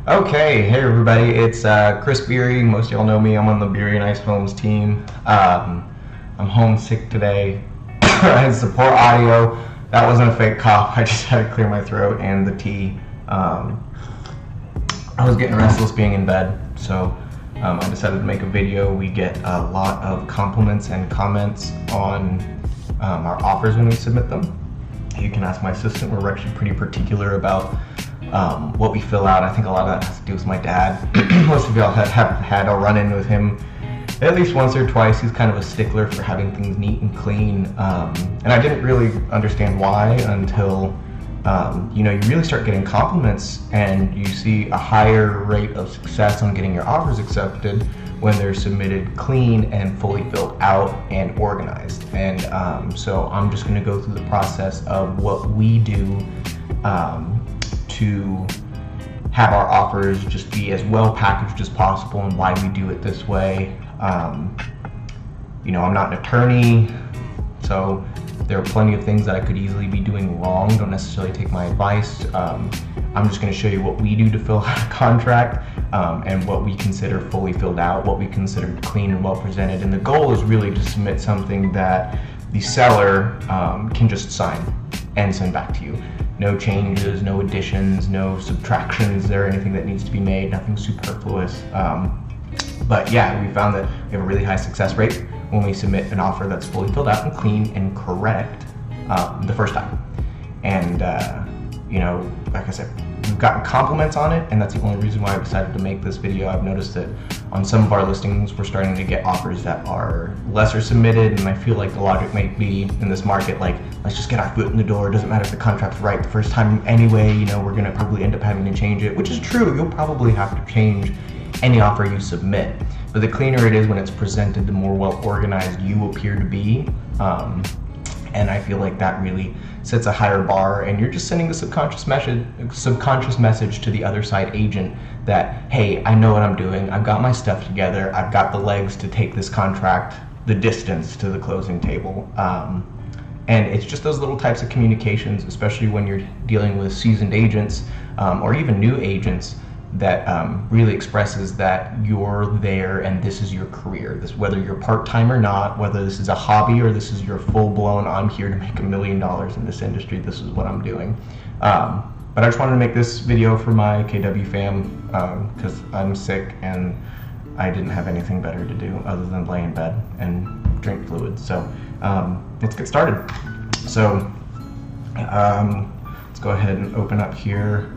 Okay, hey everybody, it's Chris Beery. Most of y'all know me. I'm on the Beery Nice Homes team. I'm homesick today. I had support audio. That wasn't a fake cough. I just had to clear my throat and the tea. I was getting restless being in bed, so I decided to make a video. We get a lot of compliments and comments on our offers when we submit them. You can ask my assistant. We're actually pretty particular about what we fill out. I think a lot of that has to do with my dad. Most of y'all have had a run-in with him at least once or twice. He's kind of a stickler for having things neat and clean, and I didn't really understand why until you really start getting compliments and you see a higher rate of success on getting your offers accepted when they're submitted clean and fully filled out and organized. And so I'm just going to go through the process of what we do to have our offers just be as well packaged as possible and why we do it this way. I'm not an attorney, so there are plenty of things that I could easily be doing wrong. Don't necessarily take my advice. I'm just going to show you what we do to fill out a contract and what we consider fully filled out, what we consider clean and well presented. And the goal is really to submit something that the seller can just sign and send back to you. No changes, no additions, no subtractions or anything that needs to be made, nothing superfluous. But yeah, we found that we have a really high success rate when we submit an offer that's fully filled out and clean and correct the first time. And like I said, we've gotten compliments on it, and that's the only reason why I decided to make this video. I've noticed that on some of our listings, we're starting to get offers that are lesser submitted, and I feel like the logic might be in this market, like, let's just get our foot in the door. It doesn't matter if the contract's right the first time anyway, we're gonna probably end up having to change it, which is true. You'll probably have to change any offer you submit. But the cleaner it is when it's presented, the more well organized you appear to be. And I feel like that really sets a higher bar, and you're just sending the subconscious message to the other side agent that, hey, I know what I'm doing. I've got my stuff together. I've got the legs to take this contract the distance to the closing table. And it's just those little types of communications, especially when you're dealing with seasoned agents or even new agents, that really expresses that you're there and this is your career. This, whether you're part-time or not, whether this is a hobby or this is your full-blown, I'm here to make $1 million in this industry, this is what I'm doing. But I just wanted to make this video for my KW fam because I'm sick and I didn't have anything better to do other than lay in bed and drink fluids. So let's get started. So let's go ahead and open up here.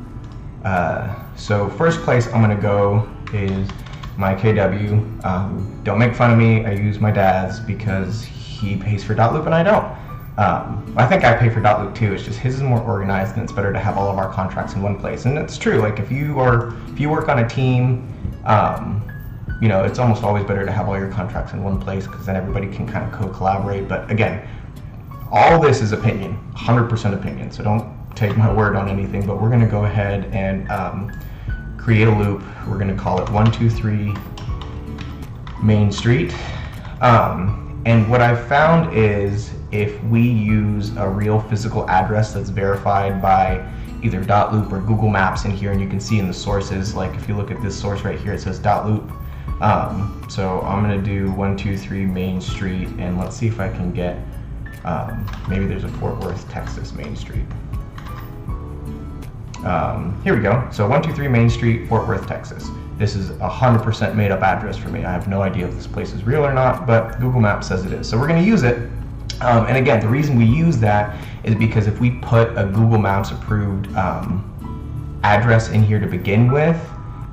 So first place I'm going to go is my KW. Don't make fun of me. I use my dad's because he pays for Dotloop and I don't. I think I pay for Dotloop too. It's just his is more organized, and it's better to have all of our contracts in one place. And it's true. Like if you work on a team, it's almost always better to have all your contracts in one place because then everybody can kind of co-collaborate. But again, all this is opinion, 100% opinion. So don't take my word on anything, but we're going to go ahead and create a loop. We're going to call it 123 Main Street. And what I've found is if we use a real physical address that's verified by either Dotloop or Google Maps in here, and you can see in the sources, like if you look at this source right here, it says Dotloop. So I'm going to do 123 Main Street, and let's see if I can get, maybe there's a Fort Worth, Texas Main Street. Here we go. So 123 Main Street, Fort Worth, Texas. This is a 100% made up address for me. I have no idea if this place is real or not, but Google Maps says it is. So we're going to use it. And again, the reason we use that is because if we put a Google Maps approved address in here to begin with,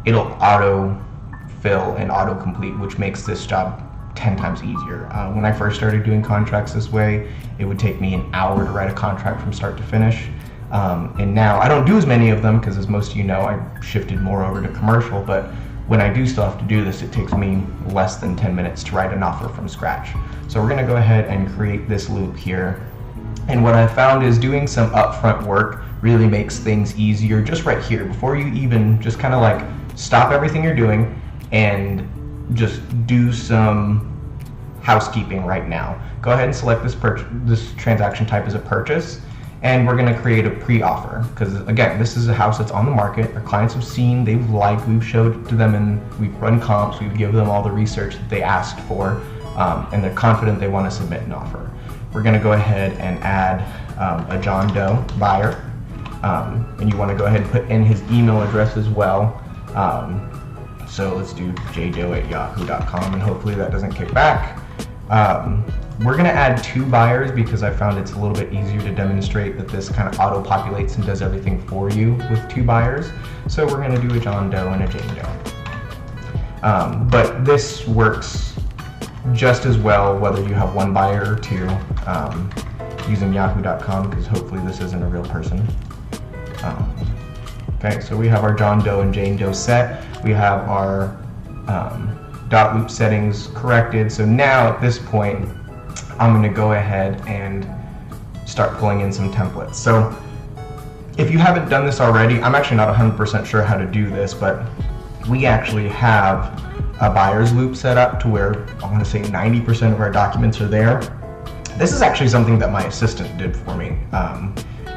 it'll auto-fill and auto-complete, which makes this job 10 times easier. When I first started doing contracts this way, it would take me an hour to write a contract from start to finish. And now I don't do as many of them because, as most of you know, I shifted more over to commercial, but when I do still have to do this, it takes me less than 10 minutes to write an offer from scratch. So we're going to go ahead and create this loop here. And what I found is doing some upfront work really makes things easier just right here before you even just kind of like stop everything you're doing and just do some housekeeping right now. Go ahead and select this transaction type as a purchase. And we're going to create a pre-offer, because again, this is a house that's on the market. Our clients have seen, they've liked, we've showed it to them, and we've run comps, we've given them all the research that they asked for, and they're confident they want to submit an offer. We're going to go ahead and add a John Doe buyer, and you want to go ahead and put in his email address as well. So let's do jdoe@yahoo.com, and hopefully that doesn't kick back. We're going to add 2 buyers because I found it's a little bit easier to demonstrate that this kind of auto-populates and does everything for you with 2 buyers. So we're going to do a John Doe and a Jane Doe. But this works just as well whether you have 1 buyer or 2 using yahoo.com, because hopefully this isn't a real person. Okay, so we have our John Doe and Jane Doe set. We have our Dotloop settings corrected. So now at this point, I'm going to go ahead and start pulling in some templates. So if you haven't done this already, I'm actually not 100% sure how to do this, but we actually have a buyer's loop set up to where I want to say 90% of our documents are there. This is actually something that my assistant did for me.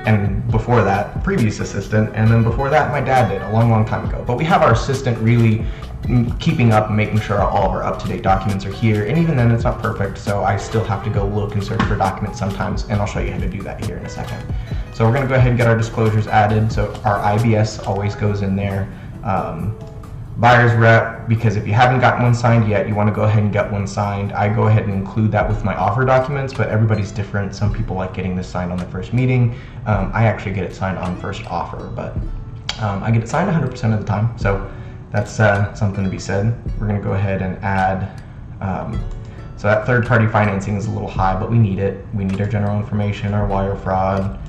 And before that, previous assistant, and then before that, my dad did a long time ago. But we have our assistant really keeping up and making sure all of our up-to-date documents are here, and even then it's not perfect, so I still have to go look and search for documents sometimes, and I'll show you how to do that here in a second. So we're going to go ahead and get our disclosures added. So our IBS always goes in there. Buyer's rep, because if you haven't gotten one signed yet, you want to go ahead and get one signed. I go ahead and include that with my offer documents, but everybody's different. Some people like getting this signed on the first meeting. I actually get it signed on first offer, but I get it signed 100% of the time, so that's something to be said. We're going to go ahead and add, so that third-party financing is a little high, but we need it. We need our general information, our wire fraud,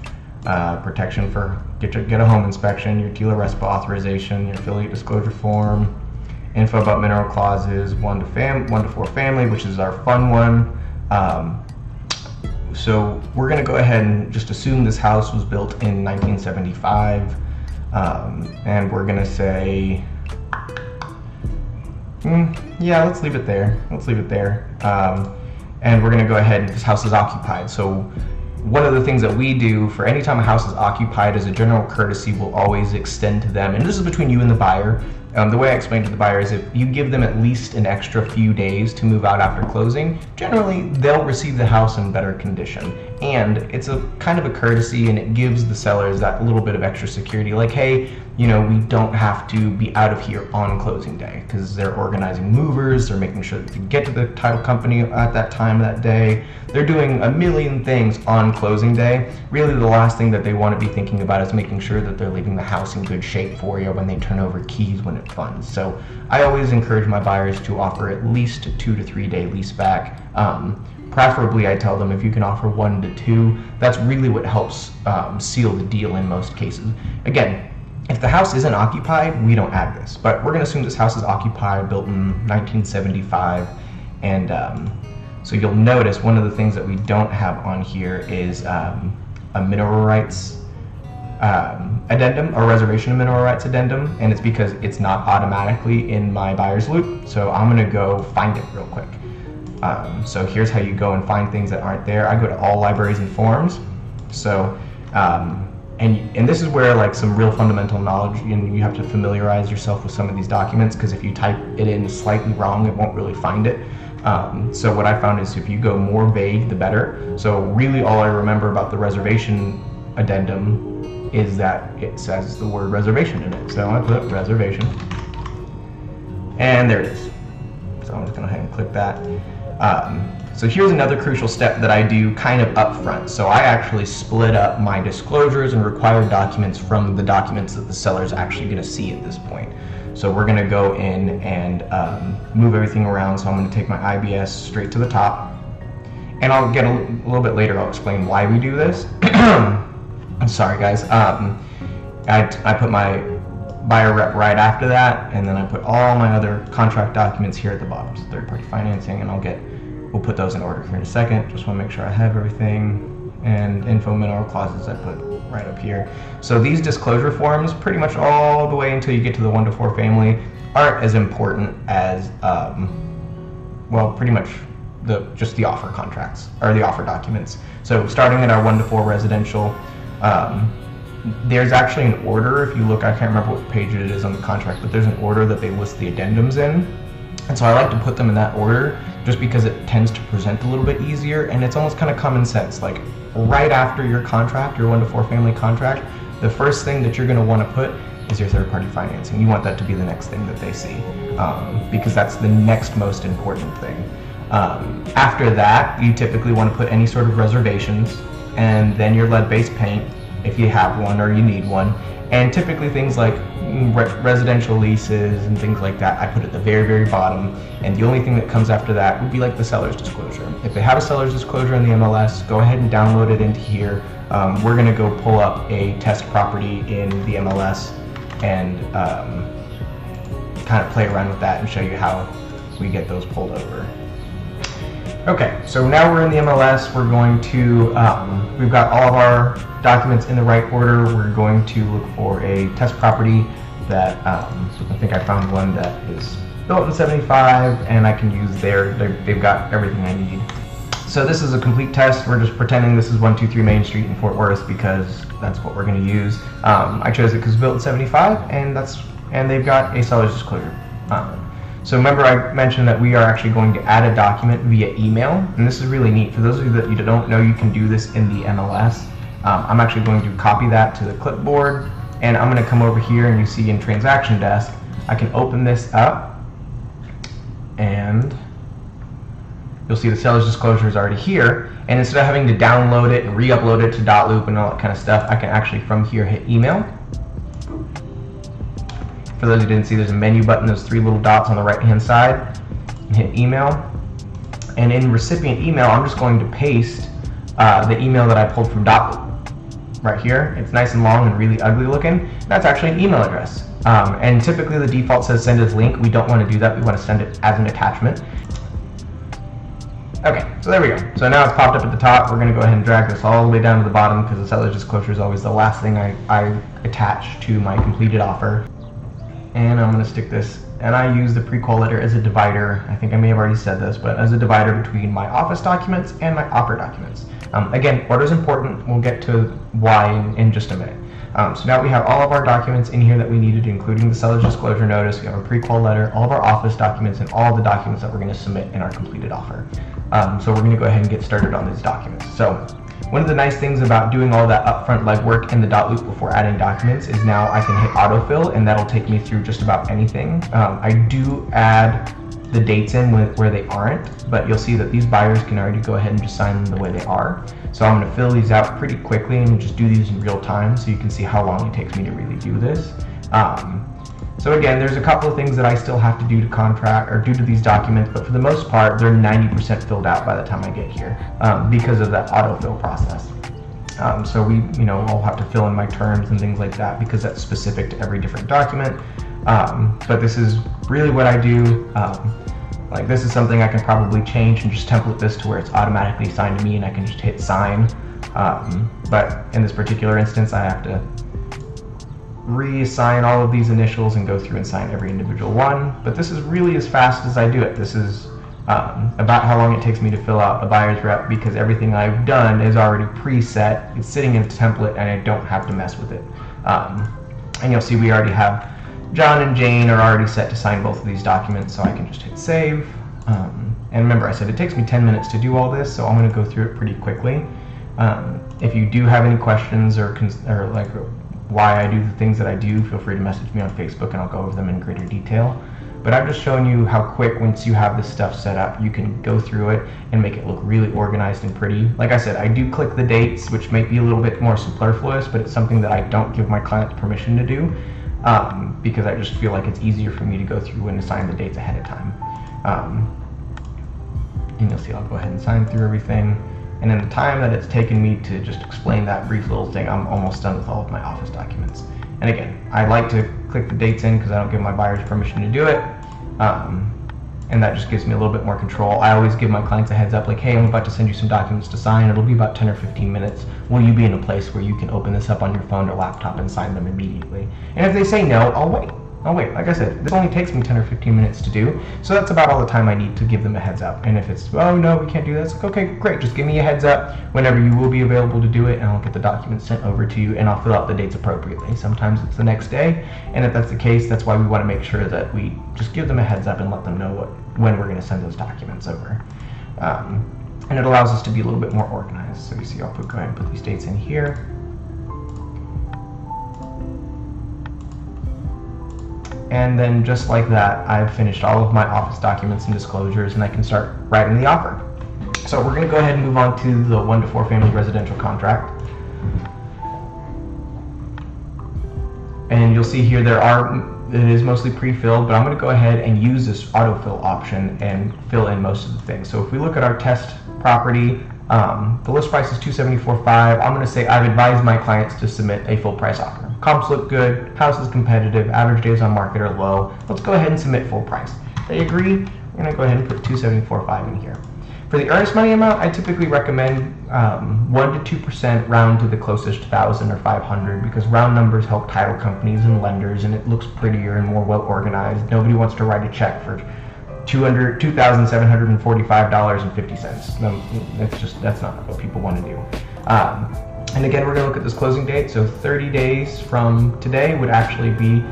protection for get a home inspection, your TILA RESPA authorization, your affiliate disclosure form, info about mineral clauses, 1 to 4 family, which is our fun one. So we're going to go ahead and just assume this house was built in 1975, and we're going to say, yeah, let's leave it there. Let's leave it there. And we're going to go ahead and this house is occupied. So one of the things that we do for any time a house is occupied as a general courtesy, we'll always extend to them, and this is between you and the buyer. The way I explain to the buyer is if you give them at least an extra few days to move out after closing, generally they'll receive the house in better condition. And it's a kind of a courtesy, and it gives the sellers that little bit of extra security, like, hey, you know, we don't have to be out of here on closing day, because they're organizing movers, they're making sure that they get to the title company at that time that day. They're doing a million things on closing day. Really the last thing that they want to be thinking about is making sure that they're leaving the house in good shape for you when they turn over keys when it funds. So I always encourage my buyers to offer at least a 2 to 3 day lease back. Preferably, I tell them if you can offer 1 to 2, that's really what helps seal the deal in most cases. Again, if the house isn't occupied, we don't add this, but we're going to assume this house is occupied, built in 1975, and so you'll notice one of the things that we don't have on here is a mineral rights addendum, or reservation of mineral rights addendum, and it's because it's not automatically in my buyer's loop, so I'm going to go find it real quick. So here's how you go and find things that aren't there. I go to all libraries and forms. So, and this is where like some real fundamental knowledge, and you have to familiarize yourself with some of these documents, because if you type it in slightly wrong, it won't really find it. So what I found is if you go more vague, the better. So really all I remember about the reservation addendum is that it says the word reservation in it. So I put reservation, and there it is. So I'm just going to go ahead and click that. So here's another crucial step that I do kind of up front. So I actually split up my disclosures and required documents from the documents that the seller is actually going to see at this point. So we're going to go in and move everything around. So I'm going to take my IBS straight to the top, and I'll get a little bit later, I'll explain why we do this. I'm sorry guys. I put my buyer rep right after that, and then I put all my other contract documents here at the bottom, so third-party financing, and we'll put those in order here in a second. Just want to make sure I have everything, and info mineral clauses I put right up here. So these disclosure forms, pretty much all the way until you get to the 1 to 4 family, aren't as important as, well, pretty much just the offer contracts, or the offer documents. So starting at our 1 to 4 residential, There's actually an order, if you look, I can't remember what page it is on the contract, but there's an order that they list the addendums in. And so I like to put them in that order just because it tends to present a little bit easier, and it's almost kind of common sense. Like right after your contract, your 1 to 4 family contract, the first thing that you're going to want to put is your third-party financing. You want that to be the next thing that they see, because that's the next most important thing. After that, you typically want to put any sort of reservations, and then your lead-based paint, if you have one or you need one, and typically things like residential leases and things like that, I put at the very, very bottom, and the only thing that comes after that would be like the seller's disclosure. If they have a seller's disclosure in the MLS, go ahead and download it into here. We're going to go pull up a test property in the MLS and kind of play around with that and show you how we get those pulled over. Okay, so now we're in the MLS. We're going to, we've got all of our documents in the right order. We're going to look for a test property that, I think I found one that is built in 75, and I can use they've got everything I need. So this is a complete test. We're just pretending this is 123 Main Street in Fort Worth because that's what we're going to use. I chose it because it's built in 75, and they've got a seller's disclosure. So remember I mentioned that we are actually going to add a document via email, and this is really neat. For those of you that you don't know, you can do this in the MLS. I'm actually going to copy that to the clipboard, and I'm going to come over here, and you see in Transaction Desk, I can open this up, and you'll see the seller's disclosure is already here, and instead of having to download it and re-upload it to Dotloop and all that kind of stuff, I can actually from here hit email. For those who didn't see, there's a menu button, those 3 little dots on the right hand side, and hit email. And in recipient email, I'm just going to paste the email that I pulled from Dotloop right here. It's nice and long and really ugly looking. That's actually an email address. And typically the default says send as link. We don't want to do that. We want to send it as an attachment. Okay, so there we go. So now it's popped up at the top. We're going to go ahead and drag this all the way down to the bottom because the seller's disclosure is always the last thing I attach to my completed offer. And I'm going to stick this, and I use the pre-qual letter as a divider. I think I may have already said this, but as a divider between my office documents and my offer documents. Again, order is important. We'll get to why in just a minute. So now we have all of our documents in here that we needed, including the seller's disclosure notice. We have our pre-qual letter, all of our office documents, and all the documents that we're going to submit in our completed offer. So we're going to go ahead and get started on these documents. So one of the nice things about doing all that upfront legwork in the Dotloop before adding documents is now I can hit autofill, and that'll take me through just about anything. I do add the dates in where they aren't, but you'll see that these buyers can already go ahead and just sign them the way they are. So I'm going to fill these out pretty quickly and just do these in real time so you can see how long it takes me to really do this. So again, there's a couple of things that I still have to do to contract or do to these documents, but for the most part, they're 90% filled out by the time I get here because of that autofill process. So I'll have to fill in my terms and things like that because that's specific to every different document. But this is really what I do. Like this is something I can probably change and just template this to where it's automatically assigned to me and I can just hit sign. But in this particular instance, I have to reassign all of these initials and go through and sign every individual one. But this is really as fast as I do it. This is about how long it takes me to fill out a buyer's rep because everything I've done is already preset. It's sitting in a template and I don't have to mess with it. And you'll see we already have John and Jane are already set to sign both of these documents, so I can just hit save. And remember, I said it takes me 10 minutes to do all this, so I'm going to go through it pretty quickly. If you do have any questions or like why I do the things that I do, feel free to message me on Facebook and I'll go over them in greater detail. But I've just shown you how quick, once you have this stuff set up, you can go through it and make it look really organized and pretty. Like I said, I do click the dates, which may be a little bit more superfluous, but it's something that I don't give my clients permission to do because I just feel like it's easier for me to go through and assign the dates ahead of time. And you'll see I'll go ahead and sign through everything. And in the time that it's taken me to just explain that brief little thing, I'm almost done with all of my office documents. And again, I like to click the dates in because I don't give my buyers permission to do it. And that just gives me a little bit more control. I always give my clients a heads up like, hey, I'm about to send you some documents to sign. It'll be about 10 or 15 minutes. Will you be in a place where you can open this up on your phone or laptop and sign them immediately? And if they say no, I'll wait. Oh wait, like I said, this only takes me 10 or 15 minutes to do, so that's about all the time I need to give them a heads up. And if it's, oh no, we can't do that, it's like, okay, great, just give me a heads up whenever you will be available to do it, and I'll get the documents sent over to you, and I'll fill out the dates appropriately. Sometimes it's the next day, and if that's the case, that's why we want to make sure that we just give them a heads up and let them know when we're going to send those documents over. And it allows us to be a little bit more organized. So you see, I'll go ahead and put these dates in here. And then just like that, I've finished all of my office documents and disclosures, and I can start writing the offer. So we're going to go ahead and move on to the 1 to 4 family residential contract. And you'll see here it is mostly pre-filled, but I'm going to go ahead and use this autofill option and fill in most of the things. So if we look at our test property, the list price is $274,500. I'm going to say I've advised my clients to submit a full price offer. Comps look good, house is competitive, average days on market are low. Let's go ahead and submit full price. They agree, we're going to go ahead and put $274,500 in here. For the earnest money amount, I typically recommend 1 to 2% round to the closest 1,000 or 500, because round numbers help title companies and lenders, and it looks prettier and more well organized. Nobody wants to write a check for $2,745.50. That's not what people want to do. And again, we're going to look at this closing date. So 30 days from today would actually be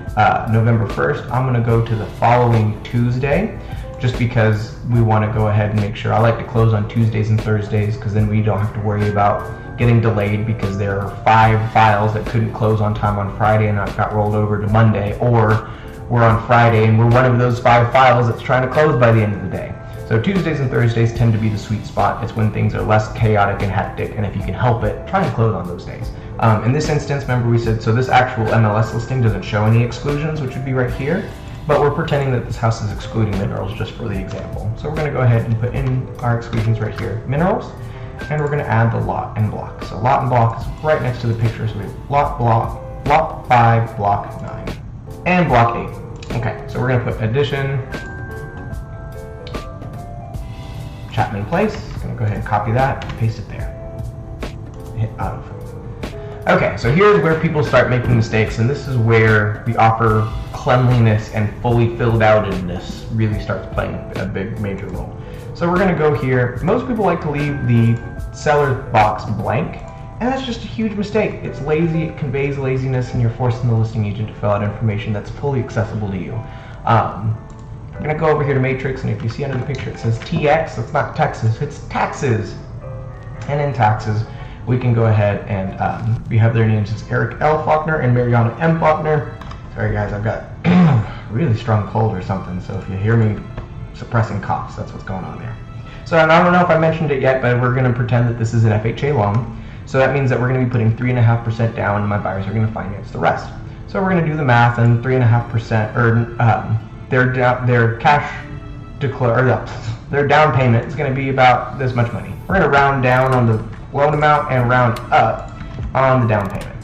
November 1st. I'm going to go to the following Tuesday, just because we want to go ahead and make sure. I like to close on Tuesdays and Thursdays, because then we don't have to worry about getting delayed because there are 5 files that couldn't close on time on Friday and that got rolled over to Monday, or we're on Friday and we're one of those 5 files that's trying to close by the end of the day. So Tuesdays and Thursdays tend to be the sweet spot. It's when things are less chaotic and hectic, and if you can help it, try and close on those days. In this instance, remember we said, so this actual MLS listing doesn't show any exclusions, which would be right here, but we're pretending that this house is excluding minerals just for the example. So we're going to go ahead and put in our exclusions right here, minerals, and we're going to add the lot and block. So lot and block is right next to the picture, so we have lot 5, block 9, and block 8. Okay, so we're going to put addition, Chapman Place. I'm going to go ahead and copy that, paste it there. Hit autofill. Okay, so here's where people start making mistakes, and this is where the offer cleanliness and fully filled outedness really starts playing a big major role. So we're going to go here. Most people like to leave the seller's box blank, and that's just a huge mistake. It's lazy, it conveys laziness, and you're forcing the listing agent to fill out information that's fully accessible to you. We're going to go over here to Matrix, and if you see under the picture it says TX, it's not Texas, it's taxes. And in taxes, we can go ahead and we have their names as Eric L. Faulkner and Mariana M. Faulkner. Sorry guys, I've got really strong cold or something, so if you hear me suppressing coughs, that's what's going on there. So and I don't know if I mentioned it yet, but we're going to pretend that this is an FHA loan. So that means that we're going to be putting 3.5% down, and my buyers are going to finance the rest. So we're going to do the math, and 3.5%, or their cash their down payment is going to be about this much money. We're going to round down on the loan amount and round up on the down payment.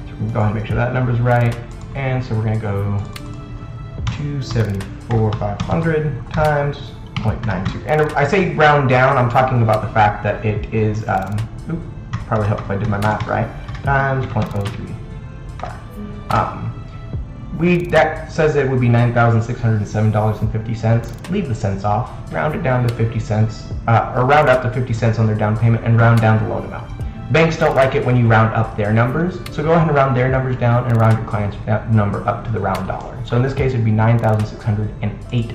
So we can go ahead and make sure that number's right. And so we're going to go 274,500 times 0.92. And I say round down, I'm talking about the fact that it is, probably help if I did my math right, times 0.035. That says it would be $9,607.50. Leave the cents off, round it down to 50 cents, or round up to 50 cents on their down payment, and round down the loan amount. Banks don't like it when you round up their numbers, so go ahead and round their numbers down and round your client's number up to the round dollar. So in this case, it would be $9,608.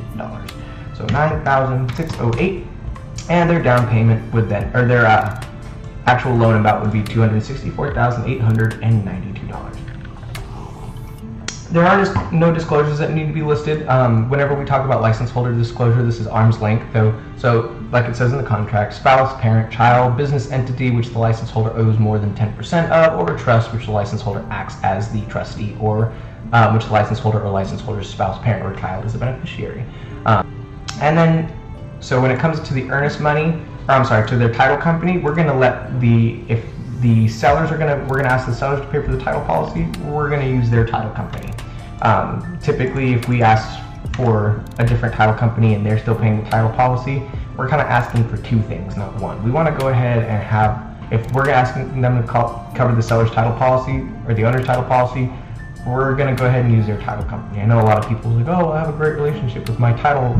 So $9,608, and their down payment would then, or their actual loan amount would be $264,892. There are no disclosures that need to be listed. Whenever we talk about license holder disclosure, this is arm's length, though. So, like it says in the contract, spouse, parent, child, business entity which the license holder owes more than 10% of, or a trust which the license holder acts as the trustee, or which the license holder or license holder's spouse, parent, or child is the beneficiary. And then, so when it comes to the earnest money, to their title company, we're going to let if the sellers we're going to ask the sellers to pay for the title policy, we're going to use their title company. Typically, if we ask for a different title company and they're still paying the title policy, we're kind of asking for 2 things, not 1. We want to go ahead and have, if we're asking them to cover the seller's title policy or the owner's title policy, we're going to go ahead and use their title company. I know a lot of people are like, oh, I have a great relationship with my title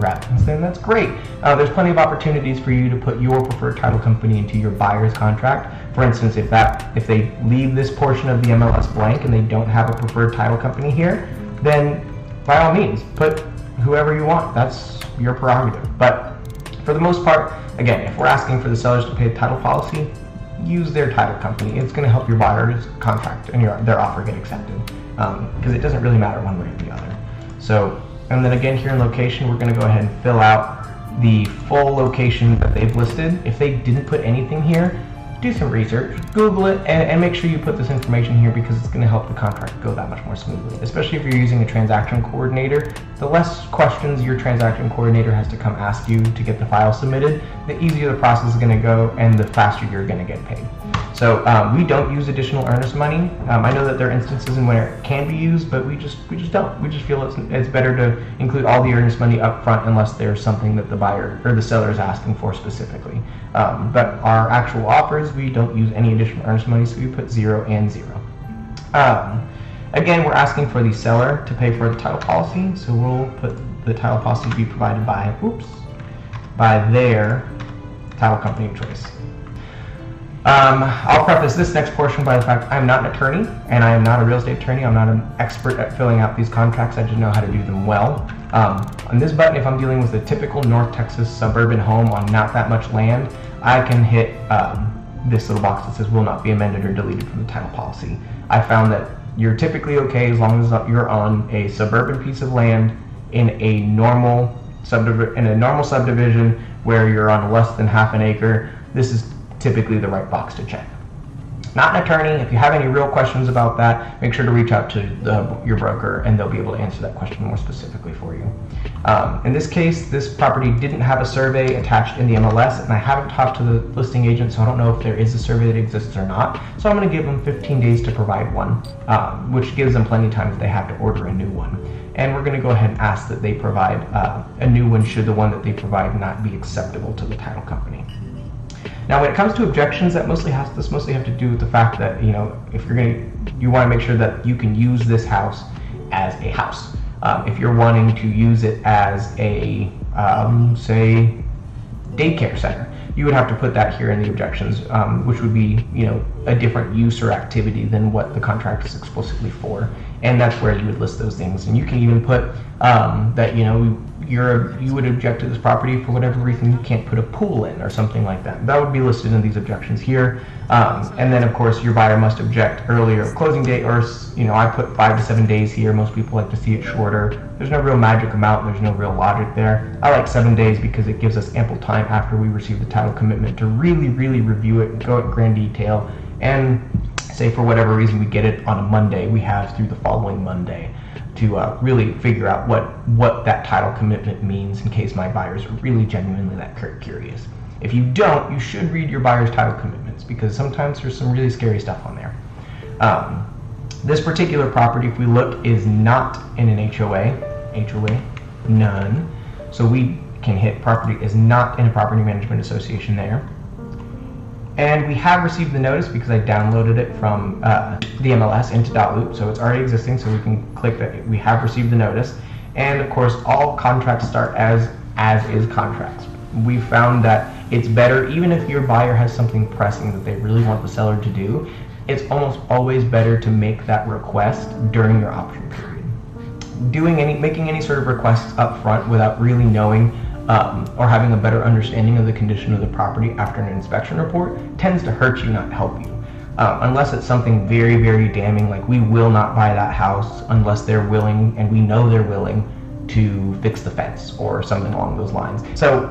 rep. And then that's great. There's plenty of opportunities for you to put your preferred title company into your buyer's contract. For instance, if they leave this portion of the MLS blank and they don't have a preferred title company here, then by all means, put whoever you want. That's your prerogative. But for the most part, again, if we're asking for the sellers to pay the title policy, use their title company. It's going to help your buyer's contract and their offer get accepted, because it doesn't really matter one way or the other. So, and then again, here in location, we're going to go ahead and fill out the full location that they've listed. If they didn't put anything here, do some research, Google it, and make sure you put this information here, because it's going to help the contract go that much more smoothly. Especially if you're using a transaction coordinator, the less questions your transaction coordinator has to come ask you to get the file submitted, the easier the process is going to go and the faster you're going to get paid. So we don't use additional earnest money. I know that there are instances in where it can be used, but we just don't. We just feel it's better to include all the earnest money up front unless there's something that the buyer or the seller is asking for specifically. But our actual offers, we don't use any additional earnest money, so we put 0 and 0. Again, we're asking for the seller to pay for the title policy, so we'll put the title policy to be provided by their title company of choice. I'll preface this next portion by the fact I'm not an attorney, and I am not a real estate attorney. I'm not an expert at filling out these contracts. I just know how to do them well. On this button, if I'm dealing with a typical North Texas suburban home on not that much land, I can hit this little box that says will not be amended or deleted from the title policy. I found that you're typically okay as long as you're on a suburban piece of land in a normal subdivision where you're on less than half an acre. This is typically the right box to check. Not an attorney. If you have any real questions about that, make sure to reach out to your broker, and they'll be able to answer that question more specifically for you. In this case, this property didn't have a survey attached in the MLS, and I haven't talked to the listing agent, so I don't know if there is a survey that exists or not. So I'm going to give them 15 days to provide one, which gives them plenty of time if they have to order a new one. And we're going to go ahead and ask that they provide a new one should the one that they provide not be acceptable to the title company. Now, when it comes to objections, this mostly have to do with the fact that, you know, if you want to make sure that you can use this house as a house. If you're wanting to use it as a, say, daycare center, you would have to put that here in the objections, which would be, you know, a different use or activity than what the contract is explicitly for. And that's where you would list those things. And you can even put that, you know, you would object to this property for whatever reason you can't put a pool in or something like that. That would be listed in these objections here. And then of course your buyer must object earlier closing date, or, you know, I put 5 to 7 days here. Most people like to see it shorter. There's no real magic amount. There's no real logic there. I like 7 days because it gives us ample time after we receive the title commitment to really review it and go in grand detail. And say for whatever reason we get it on a Monday, we have through the following Monday to really figure out what that title commitment means in case my buyers are really genuinely that curious. If you don't, you should read your buyer's title commitments, because sometimes there's some really scary stuff on there. This particular property, if we look, is not in an HOA, none. So we can hit property is not in a property management association there. And we have received the notice because I downloaded it from the MLS into Dotloop, so it's already existing, so we can click that we have received the notice. And of course, all contracts start as is contracts. We found that it's better, even if your buyer has something pressing that they really want the seller to do, it's almost always better to make that request during your option period. Making any sort of requests up front without really knowing or having a better understanding of the condition of the property after an inspection report tends to hurt you, not help you. Unless it's something very damning, like we will not buy that house unless they're willing, and we know they're willing, to fix the fence or something along those lines. So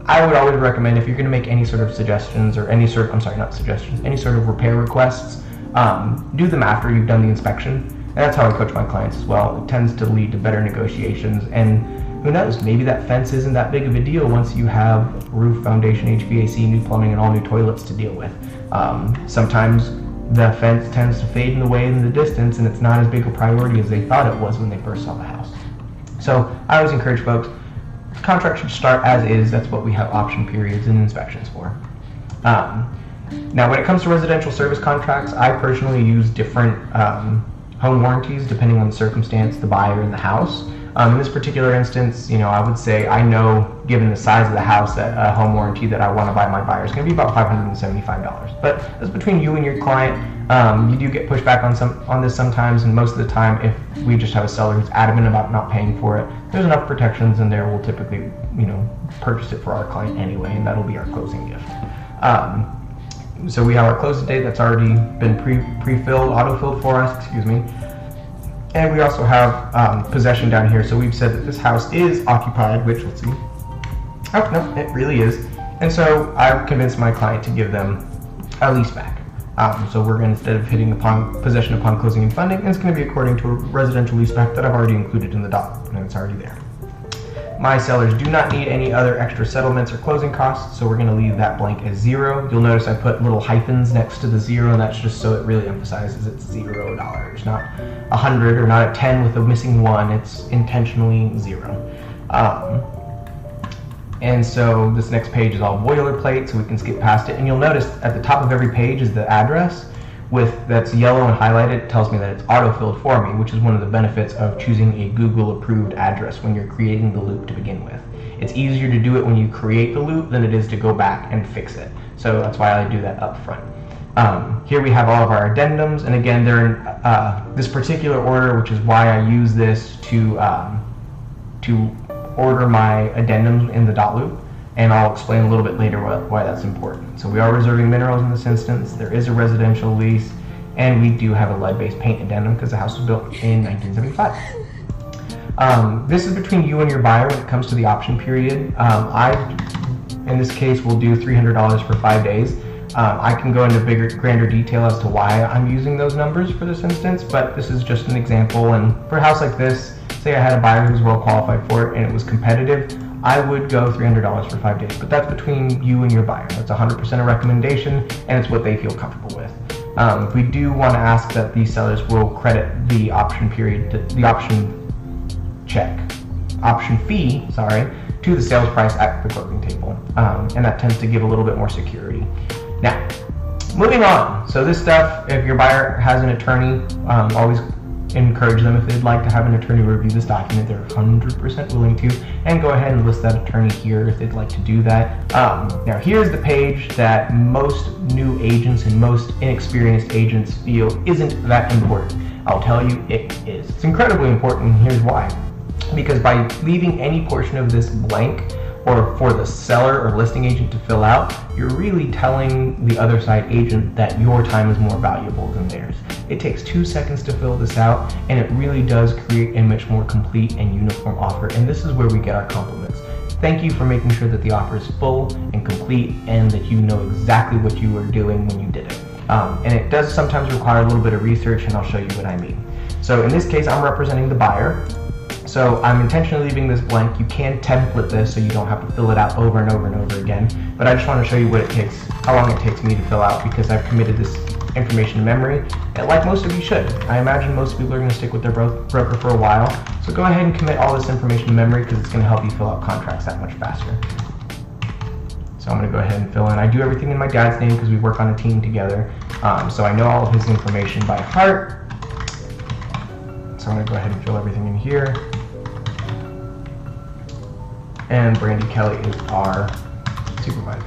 I would always recommend, if you're going to make any sort of suggestions or any sort of repair requests, do them after you've done the inspection. And that's how I coach my clients as well. It tends to lead to better negotiations, and who knows, maybe that fence isn't that big of a deal once you have roof, foundation, HVAC, new plumbing, and all new toilets to deal with. Sometimes the fence tends to fade in the way in the distance, and it's not as big a priority as they thought it was when they first saw the house. So I always encourage folks, the contract should start as is. That's what we have option periods and inspections for. Now, when it comes to residential service contracts, I personally use different home warranties depending on the circumstance, the buyer, and the house. In this particular instance, I would say I know, given the size of the house, that a home warranty that I want to buy my buyer is going to be about $575. But that's between you and your client. You do get pushback on this sometimes, and most of the time, if we just have a seller who's adamant about not paying for it, there's enough protections in there. We'll typically, purchase it for our client anyway, and that'll be our closing gift. So we have our closing date that's already been pre-filled, auto-filled for us, excuse me. And we also have possession down here. So we've said that this house is occupied, which, let's see. Oh, no, it really is. And so I've convinced my client to give them a lease back. So we're going to, instead of hitting upon possession upon closing and funding, it's going to be according to a residential lease back that I've already included in the doc, and it's already there. My sellers do not need any other extra settlements or closing costs, so we're going to leave that blank as 0. You'll notice I put little hyphens next to the 0, and that's just so it really emphasizes it's $0, not 100 or not a 10 with a missing 1. It's intentionally 0. And so this next page is all boilerplate, so we can skip past it. And you'll notice at the top of every page is the address that's yellow and highlighted. It tells me that it's auto-filled for me, which is one of the benefits of choosing a Google-approved address when you're creating the loop to begin with. It's easier to do it when you create the loop than it is to go back and fix it. So that's why I do that up front. Here we have all of our addendums, and again, they're in this particular order, which is why I use this to order my addendums in the Dotloop, and I'll explain a little bit later why that's important. So we are reserving minerals in this instance, there is a residential lease, and we do have a lead-based paint addendum because the house was built in 1975. This is between you and your buyer when it comes to the option period. In this case, we'll do $300 for 5 days. I can go into grander detail as to why I'm using those numbers for this instance, but this is just an example. And for a house like this, say I had a buyer who's well qualified for it and it was competitive, I would go $300 for 5 days. But that's between you and your buyer. That's 100% a recommendation, and it's what they feel comfortable with. We do want to ask that these sellers will credit the option period, the option fee, to the sales price at the closing table, and that tends to give a little bit more security. Now, moving on. So this stuff, if your buyer has an attorney, always encourage them, if they'd like to have an attorney review this document, they're 100% willing to, and go ahead and list that attorney here if they'd like to do that. Now here's the page that most new agents and most inexperienced agents feel isn't that important. I'll tell you it is. It's incredibly important, and here's why. Because by leaving any portion of this blank, or for the seller or listing agent to fill out, you're really telling the other side agent that your time is more valuable than theirs. It takes 2 seconds to fill this out, and it really does create a much more complete and uniform offer, and this is where we get our compliments. Thank you for making sure that the offer is full and complete, and that you know exactly what you were doing when you did it. And it does sometimes require a little bit of research, and I'll show you what I mean. So in this case, I'm representing the buyer. So I'm intentionally leaving this blank. You can template this so you don't have to fill it out over and over and over again. But I just want to show you what it takes, how long it takes me to fill out, because I've committed this information to memory, and like most of you should. I imagine most people are going to stick with their broker for a while. So go ahead and commit all this information to memory, because it's going to help you fill out contracts that much faster. So I'm going to go ahead and fill in. I do everything in my dad's name because we work on a team together. So I know all of his information by heart. So I'm going to go ahead and fill everything in here. And Brandy Kelly is our supervisor.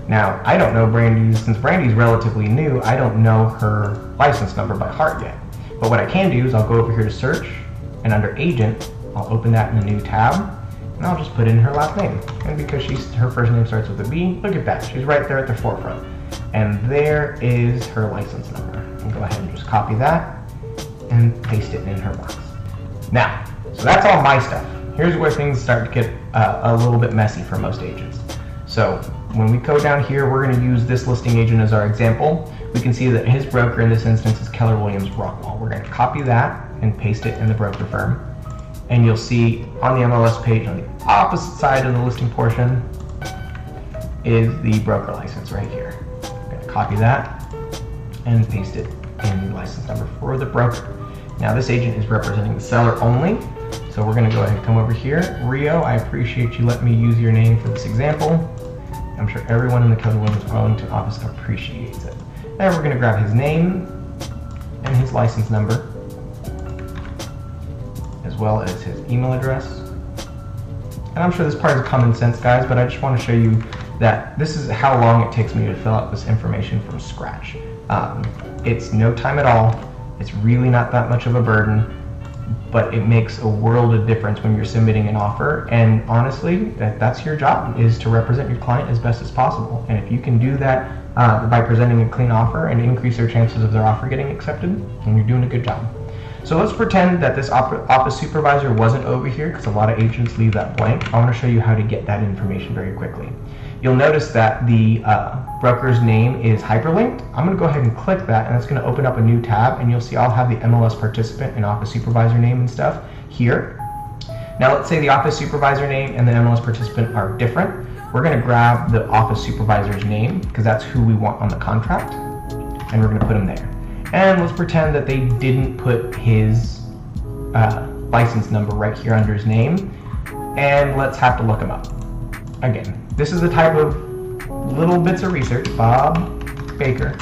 Now, I don't know Brandy's, since Brandy's relatively new, I don't know her license number by heart yet. But what I can do is I'll go over here to search, and under agent, I'll open that in a new tab, and I'll just put in her last name. And because her first name starts with a B, look at that, she's right there at the forefront. And there is her license number. And go ahead and just copy that and paste it in her box. Now, so that's all my stuff. Here's where things start to get a little bit messy for most agents. So when we go down here, we're going to use this listing agent as our example. We can see that his broker in this instance is Keller Williams Rockwell. We're going to copy that and paste it in the broker firm. And you'll see on the MLS page on the opposite side of the listing portion is the broker license right here. I'm going to copy that and paste it in the license number for the broker. Now this agent is representing the seller only. So we're going to go ahead and come over here. Rio, I appreciate you letting me use your name for this example. I'm sure everyone in the Keller Williams Arlington office appreciates it. Now we're going to grab his name and his license number, well as his email address. And I'm sure this part is common sense, guys, but I just want to show you that this is how long it takes me to fill out this information from scratch. It's no time at all. It's really not that much of a burden, but it makes a world of difference when you're submitting an offer. And honestly, that's your job, is to represent your client as best as possible. And if you can do that by presenting a clean offer and increase their chances of their offer getting accepted, then you're doing a good job. So let's pretend that this office supervisor wasn't over here, because a lot of agents leave that blank. I want to show you how to get that information very quickly. You'll notice that the broker's name is hyperlinked. I'm going to go ahead and click that, and it's going to open up a new tab, and you'll see I'll have the MLS participant and office supervisor name and stuff here. Now let's say the office supervisor name and the MLS participant are different. We're going to grab the office supervisor's name, because that's who we want on the contract, and we're going to put him there. And let's pretend that they didn't put his license number right here under his name, and let's have to look him up. Again, this is the type of little bits of research. Bob Baker,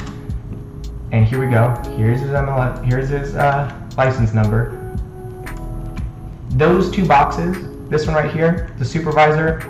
and here we go. Here's his MLS, here's his license number. Those two boxes, this one right here, the supervisor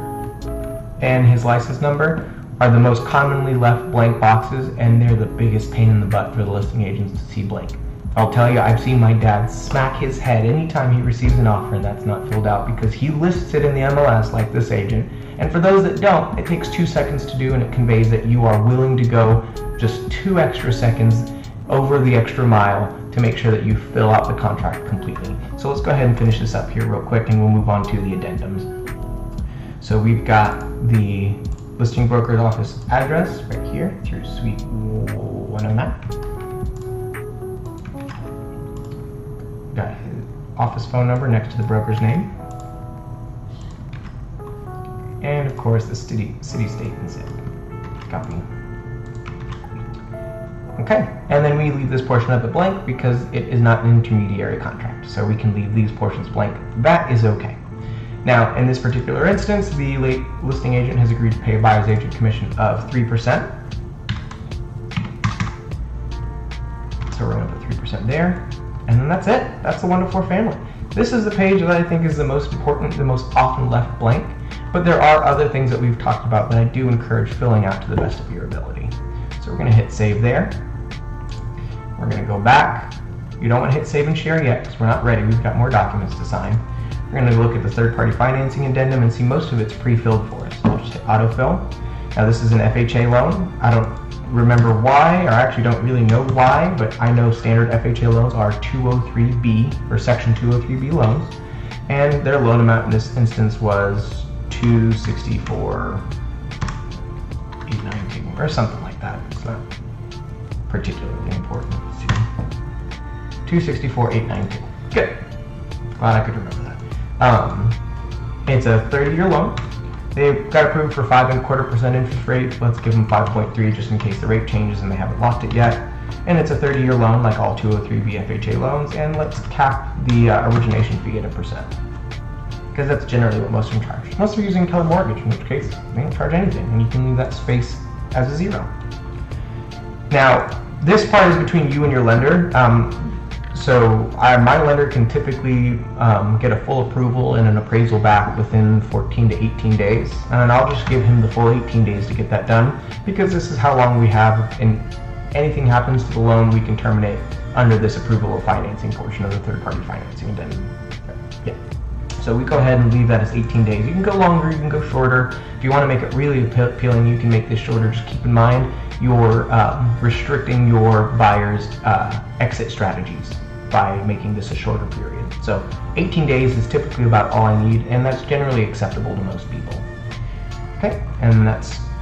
and his license number, are the most commonly left blank boxes, and they're the biggest pain in the butt for the listing agents to see blank. I'll tell you, I've seen my dad smack his head anytime he receives an offer and that's not filled out, because he lists it in the MLS like this agent. And for those that don't, it takes 2 seconds to do, and it conveys that you are willing to go just 2 extra seconds over the extra mile to make sure that you fill out the contract completely. So let's go ahead and finish this up here real quick, and we'll move on to the addendums. So we've got the listing broker's office address right here through Suite 109. Got his office phone number next to the broker's name. And of course the city, state, and zip. Copy. Okay, and then we leave this portion of it blank because it is not an intermediary contract. So we can leave these portions blank. That is okay. Now, in this particular instance, the listing agent has agreed to pay a buyer's agent commission of 3%. So we're going to put 3% there. And then that's it. That's the 1 to 4 family. This is the page that I think is the most important, the most often left blank. But there are other things that we've talked about that I do encourage filling out to the best of your ability. So we're going to hit save there. We're going to go back. You don't want to hit save and share yet because we're not ready. We've got more documents to sign. We're going to look at the third-party financing addendum and see most of it's pre-filled for us. So I'll just hit autofill. Now this is an FHA loan. I don't remember why, or I actually don't really know why, but I know standard FHA loans are 203B or Section 203B loans, and their loan amount in this instance was $264,892 or something like that. It's not particularly important. Let's see. $264,892. Good. Glad I could remember that. It's a 30-year loan. They got approved for 5.25% interest rate. Let's give them 5.3 just in case the rate changes and they haven't locked it yet. And it's a 30-year loan like all 203B FHA loans. And let's cap the origination fee at 1%. Because that's generally what most of them charge. Unless they're using telemortgage, in which case they don't charge anything. And you can leave that space as a 0. Now, this part is between you and your lender. My lender can typically get a full approval and an appraisal back within 14 to 18 days. And I'll just give him the full 18 days to get that done because this is how long we have, and anything happens to the loan, we can terminate under this approval of financing portion of the third-party financing addendum. Yeah. So we go ahead and leave that as 18 days. You can go longer, you can go shorter. If you want to make it really appealing, you can make this shorter. Just keep in mind you're restricting your buyer's exit strategies by making this a shorter period. So 18 days is typically about all I need, and that's generally acceptable to most people. Okay, and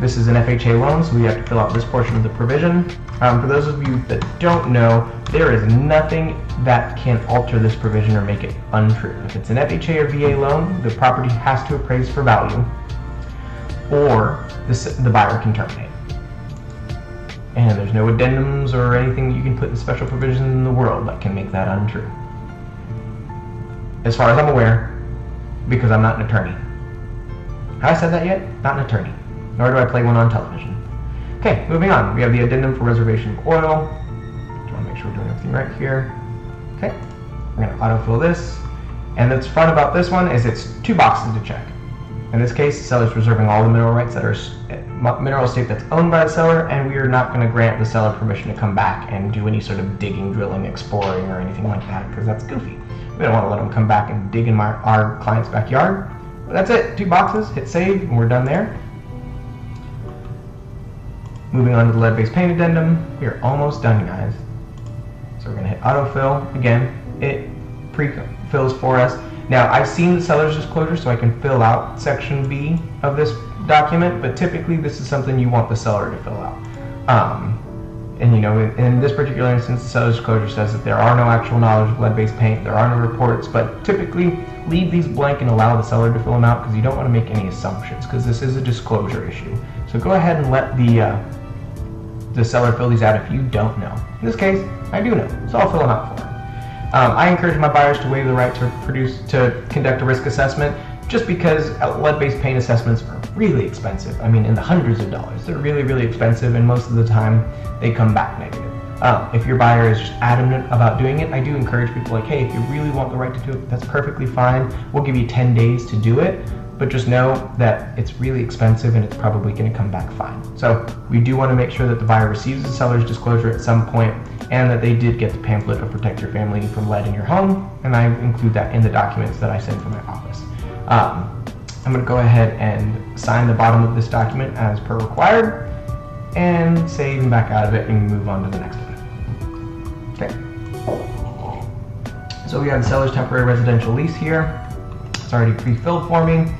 this is an FHA loan, so we have to fill out this portion of the provision. For those of you that don't know, there is nothing that can alter this provision or make it untrue. If it's an FHA or VA loan, the property has to appraise for value, or the buyer can terminate. And there's no addendums or anything you can put in special provisions in the world that can make that untrue. As far as I'm aware, because I'm not an attorney. Have I said that yet? Not an attorney. Nor do I play one on television. Okay, moving on. We have the addendum for reservation of oil. Just want to make sure we're doing everything right here. Okay, we're going to autofill this. And what's fun about this one is it's 2 boxes to check. In this case, the seller is reserving all the mineral rights that are mineral estate that's owned by the seller, and we are not going to grant the seller permission to come back and do any sort of digging, drilling, exploring, or anything like that, because that's goofy. We don't want to let them come back and dig in our client's backyard. But that's it, 2 boxes, hit save, and we're done there. Moving on to the lead-based paint addendum, we are almost done, guys. So we're going to hit autofill. Again, it pre-fills for us. Now, I've seen the seller's disclosure, so I can fill out section B of this document, but typically this is something you want the seller to fill out. And you know, in this particular instance, the seller's disclosure says that there are no actual knowledge of lead-based paint, there are no reports, but typically leave these blank and allow the seller to fill them out because you don't want to make any assumptions, because this is a disclosure issue. So go ahead and let the seller fill these out if you don't know. In this case, I do know, so I'll fill them out for them. I encourage my buyers to waive the right to conduct a risk assessment, just because lead-based paint assessments are really expensive. I mean, in the hundreds of dollars. They're really, really expensive, and most of the time they come back negative. If your buyer is just adamant about doing it, I do encourage people like, hey, if you really want the right to do it, that's perfectly fine. We'll give you 10 days to do it, but just know that it's really expensive and it's probably going to come back fine. So we do want to make sure that the buyer receives the seller's disclosure at some point, and that they did get the pamphlet of Protect Your Family from Lead in Your Home, and I include that in the documents that I send from my office. I'm going to go ahead and sign the bottom of this document as per required, and save and back out of it and move on to the next one. Okay. So we have the seller's temporary residential lease here. It's already pre-filled for me.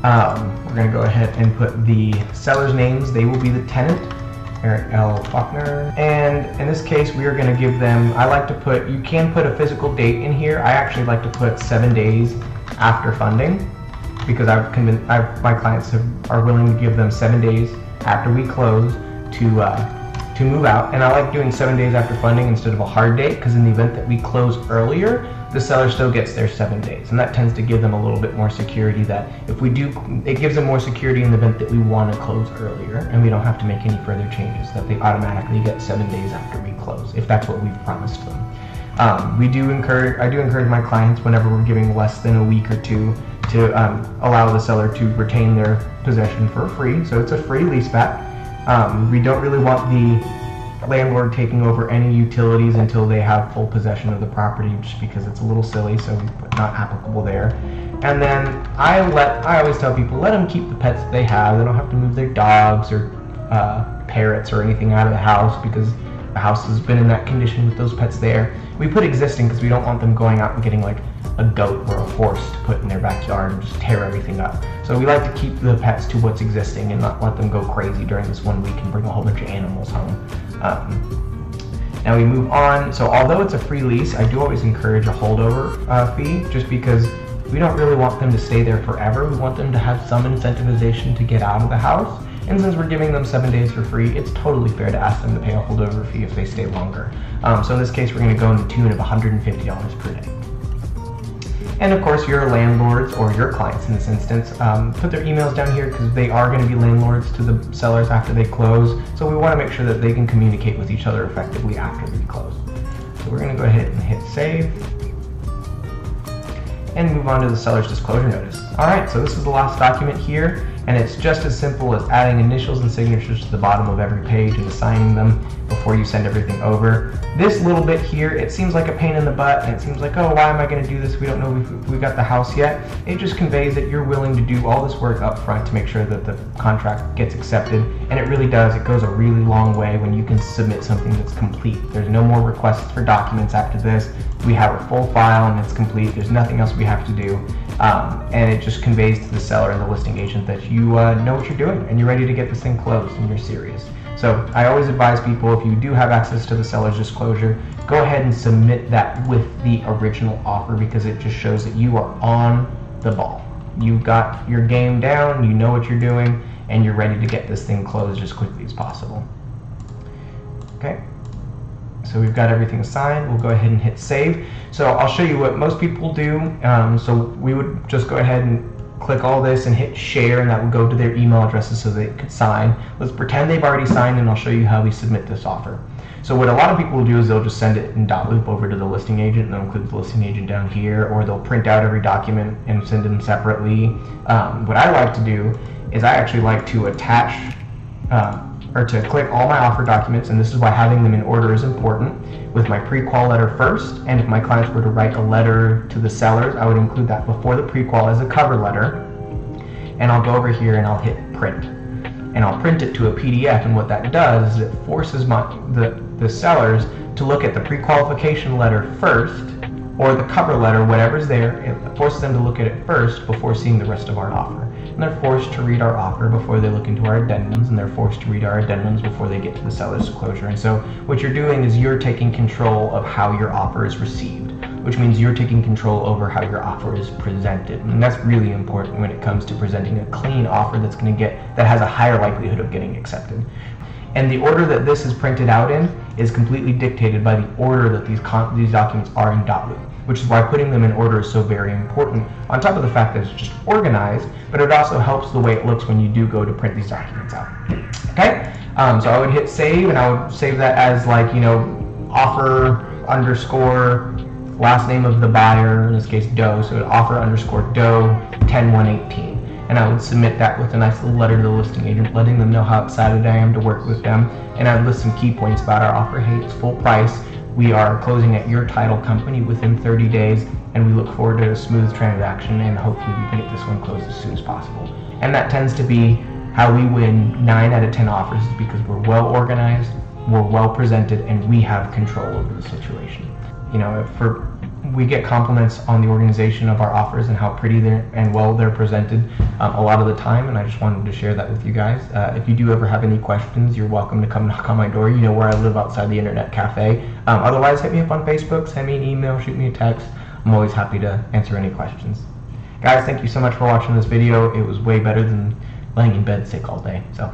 We're going to go ahead and put the seller's names. They will be the tenant, Eric L. Faulkner. And in this case, we are going to give them, I like to put, you can put a physical date in here. I actually like to put 7 days after funding, because my clients are willing to give them 7 days after we close to move out. And I like doing 7 days after funding instead of a hard date, because in the event that we close earlier, the seller still gets their 7 days, and that tends to give them a little bit more security. That if we do, it gives them more security in the event that we want to close earlier, and we don't have to make any further changes, that they automatically get 7 days after we close, if that's what we've promised them. I do encourage my clients, whenever we're giving less than a week or two, to allow the seller to retain their possession for free. So it's a free leaseback. We don't really want the landlord taking over any utilities until they have full possession of the property, just because it's a little silly, so not applicable there. And then I always tell people, let them keep the pets that they have. They don't have to move their dogs or parrots or anything out of the house, because the house has been in that condition with those pets there. We put existing because we don't want them going out and getting like a goat or a horse to put in their backyard and just tear everything up. So we like to keep the pets to what's existing and not let them go crazy during this 1 week and bring a whole bunch of animals home. Now we move on. So although it's a free lease, I do always encourage a holdover fee, just because we don't really want them to stay there forever. We want them to have some incentivization to get out of the house. And since we're giving them 7 days for free, it's totally fair to ask them to pay a holdover fee if they stay longer. So in this case, we're going to go in the tune of $150 per day. And of course, your landlords, or your clients in this instance, put their emails down here, because they are going to be landlords to the sellers after they close. So we want to make sure that they can communicate with each other effectively after we close. So we're going to go ahead and hit save and move on to the seller's disclosure notice. All right, so this is the last document here, and it's just as simple as adding initials and signatures to the bottom of every page and assigning them before you send everything over. This little bit here, it seems like a pain in the butt, and it seems like, oh, why am I going to do this? We don't know if we got the house yet. It just conveys that you're willing to do all this work up front to make sure that the contract gets accepted, and it really does. It goes a really long way when you can submit something that's complete. There's no more requests for documents after this. We have a full file and it's complete. There's nothing else we have to do, and it just conveys to the seller and the listing agent that you know what you're doing and you're ready to get this thing closed and you're serious. So I always advise people, if you do have access to the seller's disclosure, go ahead and submit that with the original offer, because it just shows that you are on the ball. You've got your game down, you know what you're doing, and you're ready to get this thing closed as quickly as possible. Okay, so we've got everything assigned. We'll go ahead and hit save. So I'll show you what most people do. So we would just go ahead and click all this and hit share, and that will go to their email addresses so they could sign. Let's pretend they've already signed, and I'll show you how we submit this offer. So what a lot of people will do is they'll just send it in Dotloop over to the listing agent, and they'll include the listing agent down here, or they'll print out every document and send them separately. What I like to do is I actually like to attach or to click all my offer documents, and this is why having them in order is important, with my pre-qual letter first. And if my clients were to write a letter to the sellers, I would include that before the pre-qual as a cover letter. And I'll go over here and I'll hit print, and I'll print it to a PDF. And what that does is it forces the sellers to look at the pre-qualification letter first, or the cover letter, whatever's there. It forces them to look at it first before seeing the rest of our offer. And they're forced to read our offer before they look into our addendums, and they're forced to read our addendums before they get to the seller's closure. And so what you're doing is you're taking control of how your offer is received, which means you're taking control over how your offer is presented. And that's really important when it comes to presenting a clean offer that has a higher likelihood of getting accepted. And the order that this is printed out in is completely dictated by the order that these documents are in Dotloop, which is why putting them in order is so very important, on top of the fact that it's just organized, but it also helps the way it looks when you do go to print these documents out. Okay, so I would hit save, and I would save that as like, offer underscore last name of the buyer, in this case Doe, so offer underscore Doe 10/1/18. And I would submit that with a nice little letter to the listing agent, letting them know how excited I am to work with them. And I'd list some key points about our offer. Hey, it's full price. We are closing at your title company within 30 days, and we look forward to a smooth transaction, and hopefully we can get this one closed as soon as possible. And that tends to be how we win 9 out of 10 offers, is because we're well organized, we're well presented, and we have control over the situation. We get compliments on the organization of our offers and how pretty and well they're presented a lot of the time, and I just wanted to share that with you guys. If you do ever have any questions, you're welcome to come knock on my door. You know where I live, outside the internet cafe. Otherwise, hit me up on Facebook, send me an email, shoot me a text. I'm always happy to answer any questions. Guys, thank you so much for watching this video. It was way better than laying in bed sick all day. So.